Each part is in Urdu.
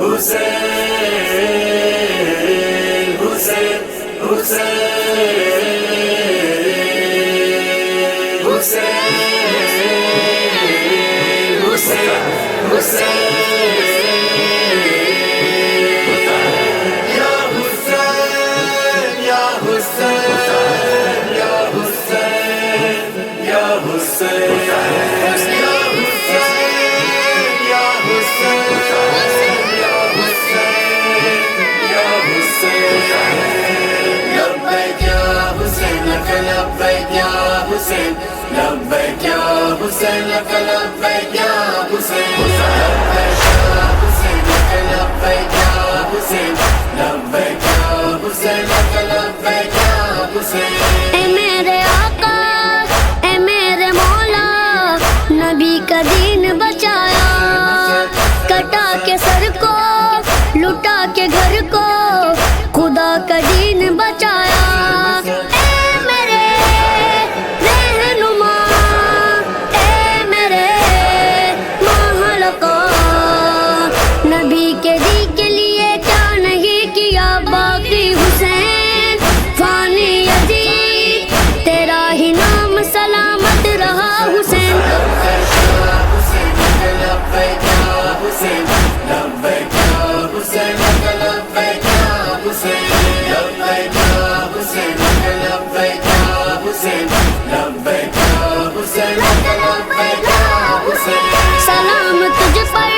حسین حسین حسین حسین حسین حسین یا حسین یا حسین یا حسین یا حسین لبیک یا حسین لک لبیک یا حسین لبیک یا حسین لک لبیک یا حسین لبیک یا حسین لک لبیک یا حسین. اے میرے آقا اے میرے مولا نبی کا دین بچایا، کٹا کے سر کو لٹا کے گھر کو خدا کا دین بچایا. سلام تجھ پر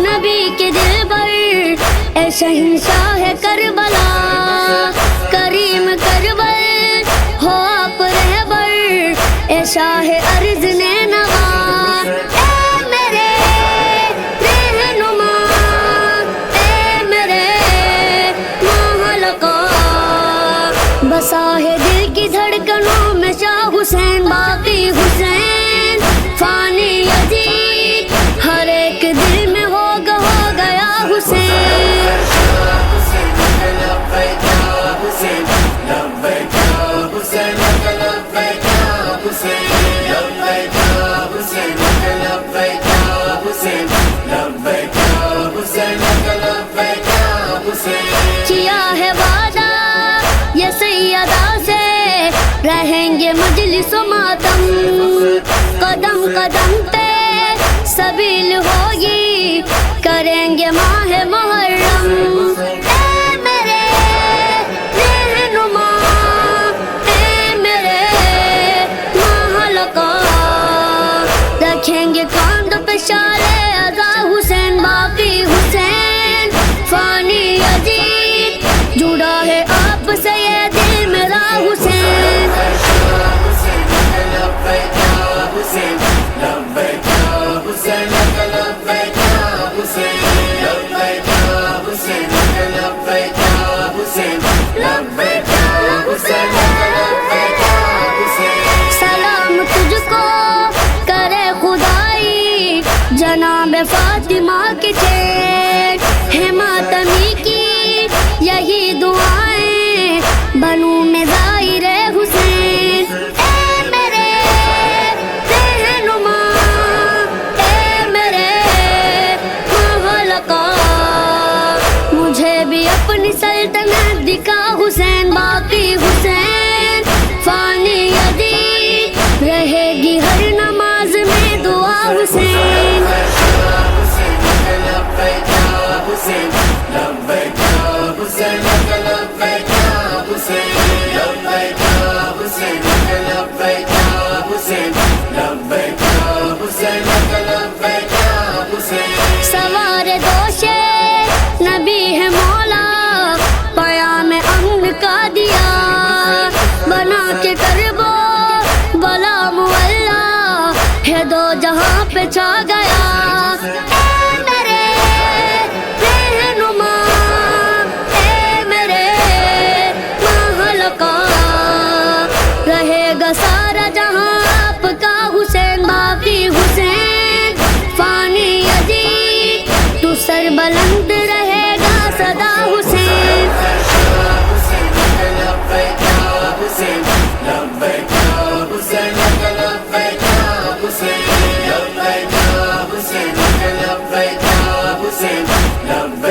نبی کے دل پر اے شہنشاہ کربلا، کریم کربل ہو آپ رہبر اے شاہ ارض نینوا. اے میرے رہنما اے میرے محلقہ، بسا ہے دل کی دھڑکنوں میں شاہ حسین باقی حسین فانی یزید، ہر ایک دل میں ہو گیا حسین. لبیک یا حسین لبیک یا حسین لک لبیک یا حسین لبیک یا حسین لک لبیک یا حسین لبیک یا حسین لک لبیک یا حسین. کیا ہے وعدہ یہ سیدہ سے رہیں گے مجلس و ماتم، قدم قدم پہ سبیل ہوگی کریں گے ماہ محرم. اے میرے رہنما اے میرے محلقہ، رکھیں گے کاندھ پہ شال عزا حسین باقی حسین فانی یزید، جڑا ہے آپ سے یہ دل میرا حسین. لبیک یا حسین لبیک یا حسین لک لبیک یا حسین لبیک یا حسین لک لبیک یا حسین لبیک یا حسین لک لبیک یا حسین. سلام تجھ کو کرے خدائی جناب فاطمہ کے چین، ہے ماتمی کی یہی دعائیں بنو میں ظاہر حسین. اے میرے رہنما اے میرے محلقہ، مجھے بھی اپنی سلطنت دکھا حسین باقی حسین فانی یزید، رہے گی ہر نماز میں دعا حسین. لبیک یا حسین لبیک یا حسین لک لبیک یا حسین لبیک یا حسین لک لبیک یا حسین لبیک یا حسین لک لبیک یا حسین. سوار دوش نبی ہے مولا، پیام امن کا دیا، بنا کے کربو بلا مولا ہے دو جہاں پہ چھا گیا. اے میرے رہنما اے میرے محلقہ، رہے گا سارا جہاں آپ کا حسین باقی حسین فانی یزید، تو سر بلند رہے گا صدا حسین. لبیک یا حسین لبیک یا حسین لک لبیک یا حسین لبیک یا حسین لک لبیک یا حسین لبیک